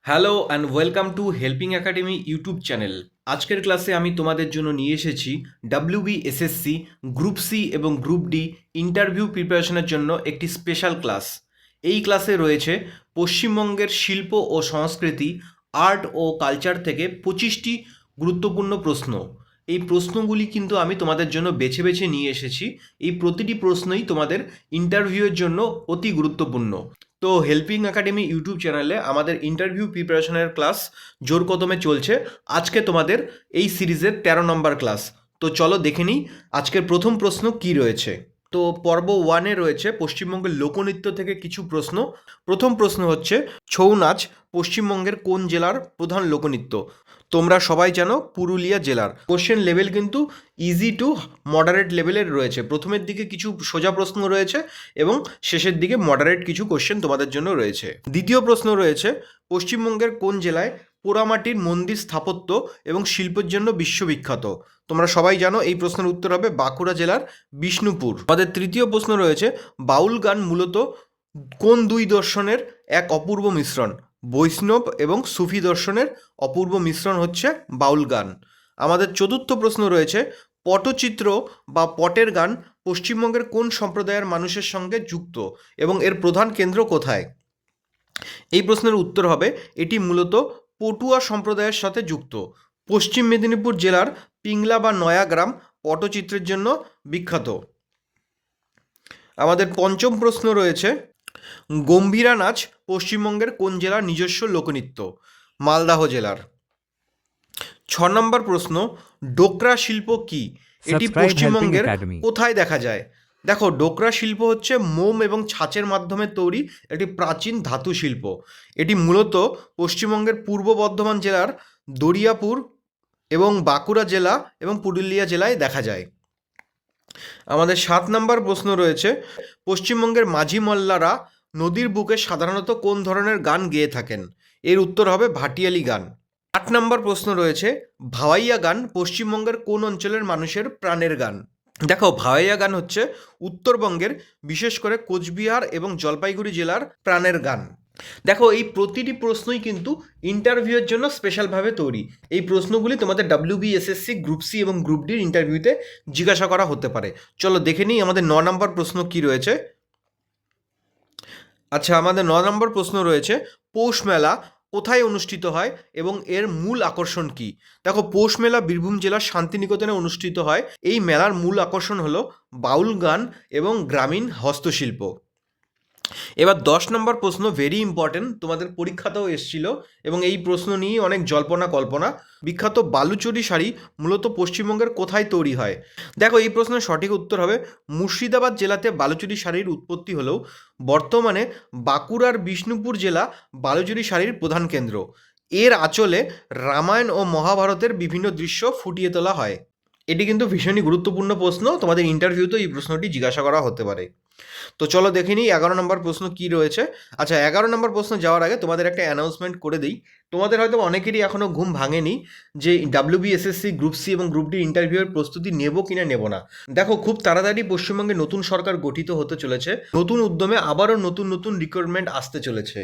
Hello and welcome to helping academy YouTube channel. আজকের ক্লাসে আমি তোমাদের জন্য নিয়ে এসেছি ডাব্লিউবিএসএসসি গ্রুপ সি এবং গ্রুপ ডি ইন্টারভিউ প্রিপারেশনের জন্য একটি স্পেশাল ক্লাস। এই ক্লাসে রয়েছে পশ্চিমবঙ্গের শিল্প ও সংস্কৃতি, আর্ট ও কালচার থেকে 25টি গুরুত্বপূর্ণ প্রশ্ন। এই প্রশ্নগুলি কিন্তু আমি তোমাদের জন্য বেছে বেছে নিয়ে এসেছি। এই প্রতিটি প্রশ্নই তোমাদের ইন্টারভিউয়ের জন্য অতি গুরুত্বপূর্ণ। তো হেল্পিং একাডেমি ইউটিউব চ্যানেলে আমাদের ইন্টারভিউ প্রিপারেশনের ক্লাস জোর কদমে চলছে। আজকে তোমাদের এই সিরিজের 13 নম্বর ক্লাস। তো চলো দেখে নিই আজকের প্রথম প্রশ্ন কি রয়েছে। তো পর্ব 1-এ রয়েছে পশ্চিমবঙ্গের লোকনৃত্য থেকে কিছু প্রশ্ন। প্রথম প্রশ্ন হচ্ছে, ছৌ নাচ পশ্চিমবঙ্গের কোন জেলার প্রধান লোকনৃত্য? তোমরা সবাই জানো পুরুলিয়া জেলার। কোশ্চেন লেভেল কিন্তু ইজি টু মডারেট লেভেলের রয়েছে। প্রথমের দিকে কিছু সোজা প্রশ্ন রয়েছে এবং শেষের দিকে মডারেট কিছু কোশ্চেন তোমাদের জন্য রয়েছে। দ্বিতীয় প্রশ্ন রয়েছে, পশ্চিমবঙ্গের কোন জেলায় পোড়ামাটির মন্দির স্থাপত্য এবং শিল্পের জন্য বিশ্ববিখ্যাত? তোমরা সবাই জানো এই প্রশ্নের উত্তর হবে বাঁকুড়া জেলার বিষ্ণুপুর। আমাদের তৃতীয় প্রশ্ন রয়েছে, বাউল গান মূলত কোন দুই দর্শনের এক অপূর্ব মিশ্রণ? বৈষ্ণব এবং সুফি দর্শনের অপূর্ব মিশ্রণ হচ্ছে বাউল গান। আমাদের চতুর্থ প্রশ্ন রয়েছে, পটচিত্র বা পটের গান পশ্চিমবঙ্গের কোন সম্প্রদায়ের মানুষের সঙ্গে যুক্ত এবং এর প্রধান কেন্দ্র কোথায়? এই প্রশ্নের উত্তর হবে, এটি মূলত পটুয়া সম্প্রদায়ের সাথে যুক্ত। পশ্চিম মেদিনীপুর জেলার পিংলা বা নয়াগ্রাম পটচিত্রের জন্য বিখ্যাত। আমাদের পঞ্চম প্রশ্ন রয়েছে, গম্ভীরা নাচ পশ্চিমবঙ্গের কোন জেলার নিজস্ব লোকনৃত্য? মালদাহ জেলার। 6 নম্বর প্রশ্ন, ডোকরা শিল্প কি? এটি Subscribe Helping পশ্চিমবঙ্গের Academy. কোথায় দেখা যায়? দেখো, ডোকরা শিল্প হচ্ছে মোম এবং ছাঁচের মাধ্যমে তৈরি একটি প্রাচীন ধাতু শিল্প। এটি মূলত পশ্চিমবঙ্গের পূর্ব বর্ধমান জেলার দরিয়াপুর এবং বাঁকুড়া জেলা এবং পুরুলিয়া জেলায় দেখা যায়। আমাদের 7 নম্বর প্রশ্ন রয়েছে, পশ্চিমবঙ্গের মাঝি মল্লারা নদীর বুকে সাধারণত কোন ধরনের গান গেয়ে থাকেন? এর উত্তর হবে ভাটিয়ালি গান। 8 নম্বর প্রশ্ন রয়েছে, ভাওয়াইয়া গান পশ্চিমবঙ্গের কোন অঞ্চলের মানুষের প্রাণের গান? দেখো, ভাওয়াইয়া গান হচ্ছে উত্তরবঙ্গের, বিশেষ করে কোচবিহার এবং জলপাইগুড়ি জেলার প্রাণের গান। দেখো, এই প্রতিটি প্রশ্নই কিন্তু ইন্টারভিউয়ের জন্য স্পেশালভাবে তৈরি। এই প্রশ্নগুলি তোমাদের ডাব্লিউবিএসএসসি গ্রুপ সি এবং গ্রুপ ডির ইন্টারভিউতে জিজ্ঞাসা করা হতে পারে। চলো দেখে নিই আমাদের 9 নম্বর প্রশ্ন কি রয়েছে। আচ্ছা, আমাদের 9 নম্বর প্রশ্ন রয়েছে, পৌষ মেলা কোথায় অনুষ্ঠিত হয় এবং এর মূল আকর্ষণ কি? দেখো, পৌষ মেলা বীরভূম জেলার শান্তিনিকেতনে অনুষ্ঠিত হয়। এই মেলার মূল আকর্ষণ হলো বাউল গান এবং গ্রামীণ হস্তশিল্প। এবার 10 নম্বর প্রশ্ন, ভেরি ইম্পর্টেন্ট, তোমাদের পরীক্ষাতেও এসেছিল এবং এই প্রশ্ন নিয়েই অনেক জল্পনা কল্পনা। বিখ্যাত বালুচরী শাড়ি মূলত পশ্চিমবঙ্গের কোথায় তৈরি হয়? দেখো, এই প্রশ্নের সঠিক উত্তর হবে মুর্শিদাবাদ জেলাতে বালুচরী শাড়ির উৎপত্তি হলেও বর্তমানে বাঁকুড়ার বিষ্ণুপুর জেলা বালুচরী শাড়ির প্রধান কেন্দ্র। এর আঁচলে রামায়ণ ও মহাভারতের বিভিন্ন দৃশ্য ফুটিয়ে তোলা হয়। এটি কিন্তু ভীষণই গুরুত্বপূর্ণ প্রশ্ন, তোমাদের ইন্টারভিউতেও এই প্রশ্নটি জিজ্ঞাসা করা হতে পারে। তো চলো দেখে নিই 11 নম্বর প্রশ্ন কি রয়েছে। আচ্ছা, 11 নম্বর প্রশ্ন যাওয়ার আগে তোমাদের একটা অ্যানাউন্সমেন্ট করে দিই। তোমাদের হয়তো অনেকেরই এখনও ঘুম ভাঙেনি যে ডাব্লিউবিএসএসসি গ্রুপ সি এবং গ্রুপ ডি ইন্টারভিউয়ের প্রস্তুতি নেব কিনা নেব না। দেখো, খুব তাড়াতাড়ি পশ্চিমবঙ্গে নতুন সরকার গঠিত হতে চলেছে। নতুন উদ্যমে আবারও নতুন নতুন রিক্রুটমেন্ট আসতে চলেছে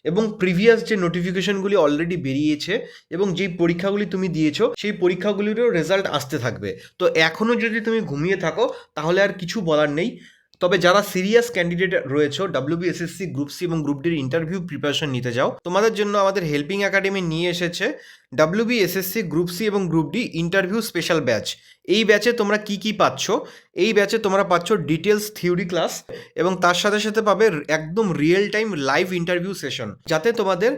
এবং প্রিভিয়াস যে নোটিফিকেশনগুলি অলরেডি বেরিয়েছে এবং যেই পরীক্ষাগুলি তুমি দিয়েছো সেই পরীক্ষাগুলিরও রেজাল্ট আসতে থাকবে। তো এখনও যদি তুমি ঘুমিয়ে থাকো তাহলে আর কিছু বলার নেই। তবে যারা সিরিয়াস ক্যান্ডিডেট রয়েছে ডাব্লিউবিএসএসসি গ্রুপ সি এবং গ্রুপ ডির ইন্টারভিউ প্রিপারেশন নিতে যাও, তোমাদের জন্য আমাদের হেল্পিং একাডেমি নিয়ে এসেছে ডাব্লিউবিএসএসসি গ্রুপ সি এবং group D interview special batch. এই ব্যাচে তোমরা কি কি পাচ্ছ? এই ব্যাচে তোমরা পাচ্ছ ডিটেলস থিওরি ক্লাস এবং তার সাথে সাথে পাবে একদম real time live interview session, যাতে তোমাদের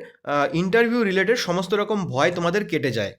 ইন্টারভিউ রিলেটেড সমস্ত রকম ভয় তোমাদের কেটে যায়।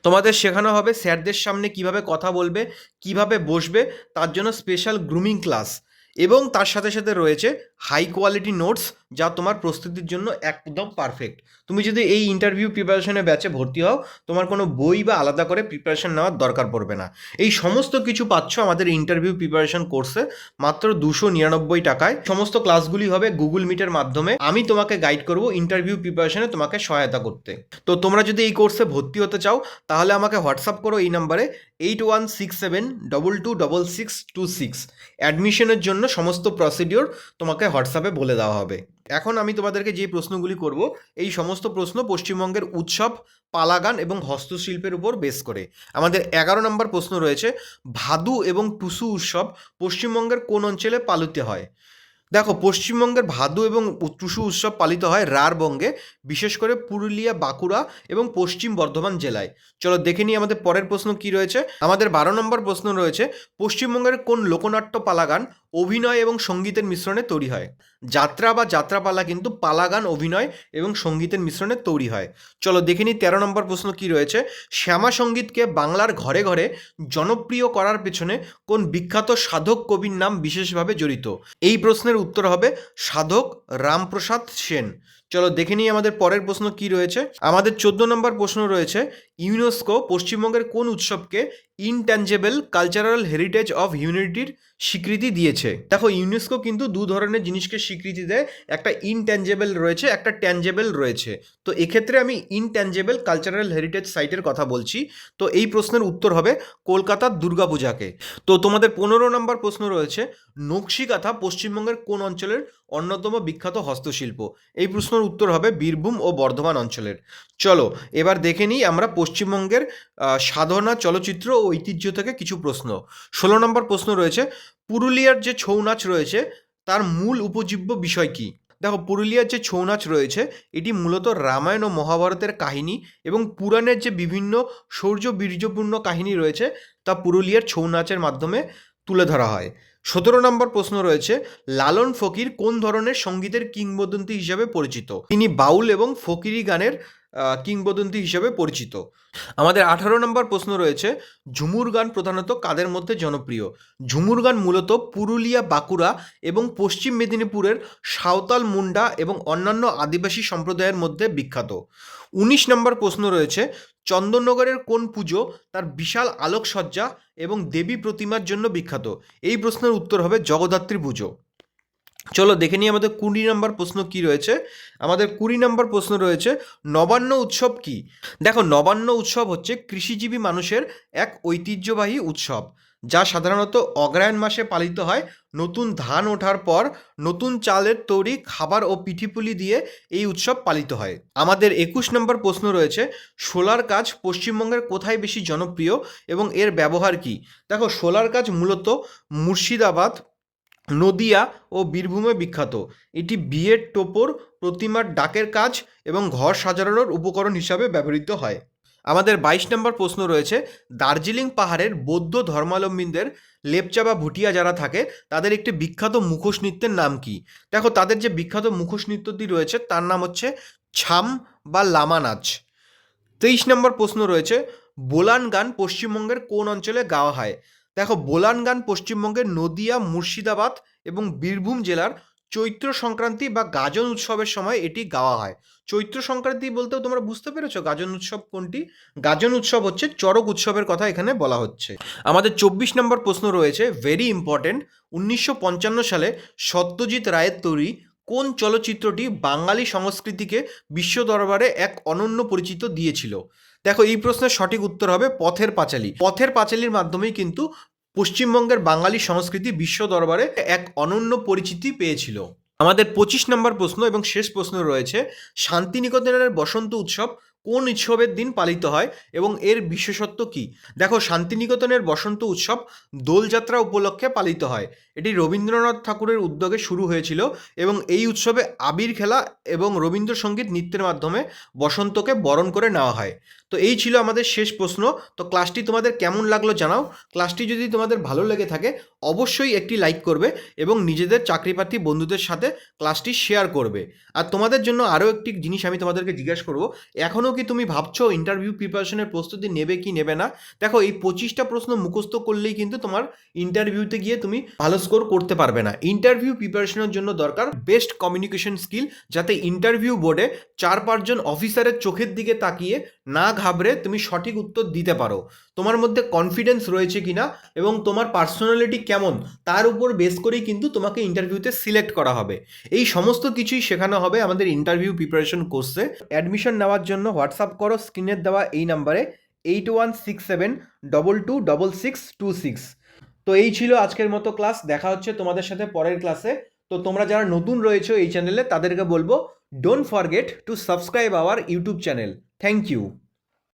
তোমাদের শেখানো হবে স্যারদের সামনে কিভাবে কথা বলবে, কিভাবে বসবে, তার জন্য স্পেশাল গ্রুমিং ক্লাস এবং তার সাথে সাথে রয়েছে হাই কোয়ালিটি নোটস, যা তোমার প্রস্তুতির জন্য একদম পারফেক্ট। তুমি যদি এই ইন্টারভিউ প্রিপারেশনের ব্যাচে ভর্তি হও, তোমার কোনো বই বা আলাদা করে প্রিপারেশন নেওয়ার দরকার পড়বে না। এই সমস্ত কিছু পাচ্ছ আমাদের ইন্টারভিউ প্রিপারেশন কোর্সে মাত্র 299 টাকায়। সমস্ত ক্লাসগুলি হবে গুগল মিটের মাধ্যমে। আমি তোমাকে গাইড করব ইন্টারভিউ প্রিপারেশনে তোমাকে সহায়তা করতে। তো তোমরা যদি এই কোর্সে ভর্তি হতে চাও তাহলে আমাকে হোয়াটসঅ্যাপ করো এই নাম্বারে 8167226626। অ্যাডমিশনের জন্য সমস্ত প্রসিডিওর তোমাকে হোয়াটসঅ্যাপে বলে দেওয়া হবে। এখন আমি তোমাদেরকে যে প্রশ্নগুলি করব, এই সমস্ত প্রশ্ন পশ্চিমবঙ্গের উৎসব, পালাগান এবং হস্তশিল্পের উপর বেস করে। আমাদের 11 নম্বর প্রশ্ন রয়েছে, ভাদু এবং টুসু উৎসব পশ্চিমবঙ্গের কোন অঞ্চলে পালিত হয়? দেখো, পশ্চিমবঙ্গের ভাদু এবং টুসু উৎসব পালিত হয় রাঢ়বঙ্গে, বিশেষ করে পুরুলিয়া, বাঁকুড়া এবং পশ্চিম বর্ধমান জেলায়। চলো দেখে নিই আমাদের পরের প্রশ্ন কি রয়েছে। আমাদের 12 নম্বর প্রশ্ন রয়েছে, পশ্চিমবঙ্গের কোন লোকনাট্য পালাগান অভিনয় এবং সঙ্গীতের মিশ্রণে তৈরি হয়? যাত্রা বা যাত্রাপালা কিন্তু পালাগান অভিনয় এবং সঙ্গীতের মিশ্রণে তৈরি হয়। চলো দেখে নিই 13 নম্বর প্রশ্ন কি রয়েছে। শ্যামা সঙ্গীতকে বাংলার ঘরে ঘরে জনপ্রিয় করার পেছনে কোন বিখ্যাত সাধক কবির নাম বিশেষভাবে জড়িত? এই প্রশ্নের উত্তর হবে সাধক রামপ্রসাদ সেন। চলো দেখে নিই আমাদের পরের প্রশ্ন কি রয়েছে। আমাদের 14 নম্বর প্রশ্ন রয়েছে, ইউনেস্কো পশ্চিমবঙ্গের কোন উৎসবকে ইনট্যাঞ্জেবল কালচারাল হেরিটেজ অফ হিউম্যানিটির স্বীকৃতি দিয়েছে? দেখো, ইউনেস্কো কিন্তু দু ধরনের জিনিসকে স্বীকৃতি দেয়, একটা ইনট্যাঞ্জেবল রয়েছে, একটা ট্যাঞ্জেবল রয়েছে। তো এক্ষেত্রে আমি ইনট্যাঞ্জেবল কালচারাল হেরিটেজ সাইটের কথা বলছি। তো এই প্রশ্নের উত্তর হবে কলকাতার দুর্গাপূজাকে। তো তোমাদের 15 নম্বর প্রশ্ন রয়েছে, নকশিকাঁথা পশ্চিমবঙ্গের কোন অঞ্চলের অন্যতম বিখ্যাত হস্তশিল্প? এই প্রশ্নের উত্তর হবে বীরভূম ও বর্ধমান অঞ্চলের। চলো এবার দেখে নিই আমরা পশ্চিমবঙ্গের সাধনা, চলচ্চিত্র ও ঐতিহ্য থেকে কিছু প্রশ্ন। 16 নম্বর প্রশ্ন রয়েছে, পুরুলিয়ার যে ছৌ নাচ রয়েছে তার মূল উপজীব্য বিষয় কি? দেখো, পুরুলিয়ার যে ছৌ নাচ রয়েছে এটি মূলত রামায়ণ ও মহাভারতের কাহিনী এবং পুরাণের যে বিভিন্ন শৌর্য বীর্যপূর্ণ কাহিনী রয়েছে তা পুরুলিয়ার ছৌ নাচের মাধ্যমে তুলে ধরা হয়। 17 নম্বর প্রশ্ন রয়েছে, লালন ফকির কোন ধরনের সঙ্গীতের কিংবদন্তি হিসাবে পরিচিত? তিনি বাউল এবং ফকিরি গানের কিংবদন্তি হিসাবে পরিচিত। আমাদের 18 নম্বর প্রশ্ন রয়েছে, ঝুমুর গান প্রধানত কাদের মধ্যে জনপ্রিয়? ঝুমুর গান মূলত পুরুলিয়া, বাঁকুড়া এবং পশ্চিম মেদিনীপুরের সাঁওতাল, মুন্ডা এবং অন্যান্য আদিবাসী সম্প্রদায়ের মধ্যে বিখ্যাত। 19 নম্বর প্রশ্ন রয়েছে, চন্দননগরের কোন পুজো তার বিশাল আলোকসজ্জা এবং দেবী প্রতিমার জন্য বিখ্যাত? এই প্রশ্নের উত্তর হবে জগদ্ধাত্রী পুজো। চলো দেখে নিই আমাদের 20 নম্বর প্রশ্ন কি রয়েছে। আমাদের 20 নম্বর প্রশ্ন রয়েছে, নবান্ন উৎসব কি? দেখো, নবান্ন উৎসব হচ্ছে কৃষিজীবী মানুষের এক ঐতিহ্যবাহী উৎসব, যা সাধারণত অগ্রহায়ণ মাসে পালিত হয়। নতুন ধান ওঠার পর নতুন চালের তৈরি খাবার ও পিঠিপুলি দিয়ে এই উৎসব পালিত হয়। আমাদের 21 নম্বর প্রশ্ন রয়েছে, শোলার কাজ পশ্চিমবঙ্গের কোথায় বেশি জনপ্রিয় এবং এর ব্যবহার কি? দেখো, শোলার কাজ মূলত মুর্শিদাবাদ, নদিয়া ও বীরভূমে বিখ্যাত। এটি বিয়ের টোপর, প্রতিমার ডাকের কাজ এবং ঘর সাজানোর উপকরণ হিসাবে ব্যবহৃত হয়। আমাদের 22 নম্বর প্রশ্ন রয়েছে, দার্জিলিং পাহাড়ের বৌদ্ধ ধর্মাবলম্বীদের লেপচা বা ভুটিয়া যারা থাকে তাদের একটি বিখ্যাত মুখোশ নৃত্যের নাম কি? দেখো, তাদের যে বিখ্যাত মুখোশ নৃত্যটি রয়েছে তার নাম হচ্ছে ছাম বা লামা নাচ। 23 নম্বর প্রশ্ন রয়েছে, বোলান গান পশ্চিমবঙ্গের কোন অঞ্চলে গাওয়া হয়? দেখো, বোলান গান পশ্চিমবঙ্গের নদিয়া, মুর্শিদাবাদ এবং বীরভূম জেলার চৈত্র সংক্রান্তি বা গাজন উৎসবের সময় এটি গাওয়া হয়। চৈত্র সংক্রান্তি বলতেও তোমরা বুঝতে পেরেছো গাজন উৎসব কোনটি? গাজন উৎসব হচ্ছে চড়ক উৎসবের কথা এখানে বলা হচ্ছে। আমাদের 24 নম্বর প্রশ্ন রয়েছে, ভেরি ইম্পর্টেন্ট, 1955 সালে সত্যজিৎ রায়ের তৈরি কোন চলচ্চিত্রটি বাঙালি সংস্কৃতিকে বিশ্ব দরবারে এক অনন্য পরিচিত দিয়েছিল? দেখো, এই প্রশ্নের সঠিক উত্তর হবে পথের পাঁচালী। পথের পাঁচালীর মাধ্যমেই কিন্তু পশ্চিমবঙ্গের বাঙালি সংস্কৃতি বিশ্ব দরবারে এক অনন্য পরিচিতি পেয়েছিল। আমাদের 25 নম্বর প্রশ্ন এবং শেষ প্রশ্ন রয়েছে, শান্তিনিকেতনের বসন্ত উৎসব কোন উৎসবের দিন পালিত হয় এবং এর বিশেষত্ব কী? দেখো, শান্তিনিকেতনের বসন্ত উৎসব দোলযাত্রা উপলক্ষে পালিত হয়। এটি রবীন্দ্রনাথ ঠাকুরের উদ্যোগে শুরু হয়েছিল এবং এই উৎসবে আবির খেলা এবং রবীন্দ্রসঙ্গীত নৃত্যের মাধ্যমে বসন্তকে বরণ করে নেওয়া হয়। তো এই ছিল আমাদের শেষ প্রশ্ন। তো ক্লাসটি তোমাদের কেমন লাগলো জানাও। ক্লাসটি যদি তোমাদের ভালো লেগে থাকে অবশ্যই একটি লাইক করবে এবং নিজেদের চাকরিপ্রার্থী বন্ধুদের সাথে ক্লাসটি শেয়ার করবে। আর তোমাদের জন্য আরও একটি জিনিস আমি তোমাদেরকে জিজ্ঞাসা করবো, এখনও কি তুমি ভাবছো ইন্টারভিউ প্রিপারেশনের প্রস্তুতি নেবে কি নেবে না? দেখো, এই 25টা প্রশ্ন মুখস্থ করলেই কিন্তু তোমার ইন্টারভিউতে গিয়ে তুমি ভালো স্কোর করতে পারবে না। ইন্টারভিউ প্রিপারেশনের জন্য দরকার বেস্ট কমিউনিকেশন স্কিল, যাতে ইন্টারভিউ বোর্ডে 4-5 জন অফিসারের চোখের দিকে তাকিয়ে না ঘাবড়ে তুমি সঠিক উত্তর দিতে পারো। তোমার মধ্যে কনফিডেন্স রয়েছে কিনা এবং তোমার পার্সোনালিটি কেমন তার উপর বেস করেই কিন্তু তোমাকে ইন্টারভিউতে সিলেক্ট করা হবে। এই সমস্ত কিছুই শেখানো হবে আমাদের ইন্টারভিউ প্রিপারেশন কোর্সে। অ্যাডমিশন নেওয়ার জন্য হোয়াটসঅ্যাপ করো স্ক্রিনের দেওয়া এই নাম্বারে 8167226626। তো এই ছিল আজকের মতো ক্লাস। দেখা হচ্ছে তোমাদের সাথে পরের ক্লাসে। তো তোমরা যারা নতুন রয়েছো এই চ্যানেলে তাদেরকে বলবো don't forget to subscribe our YouTube channel. Thank you.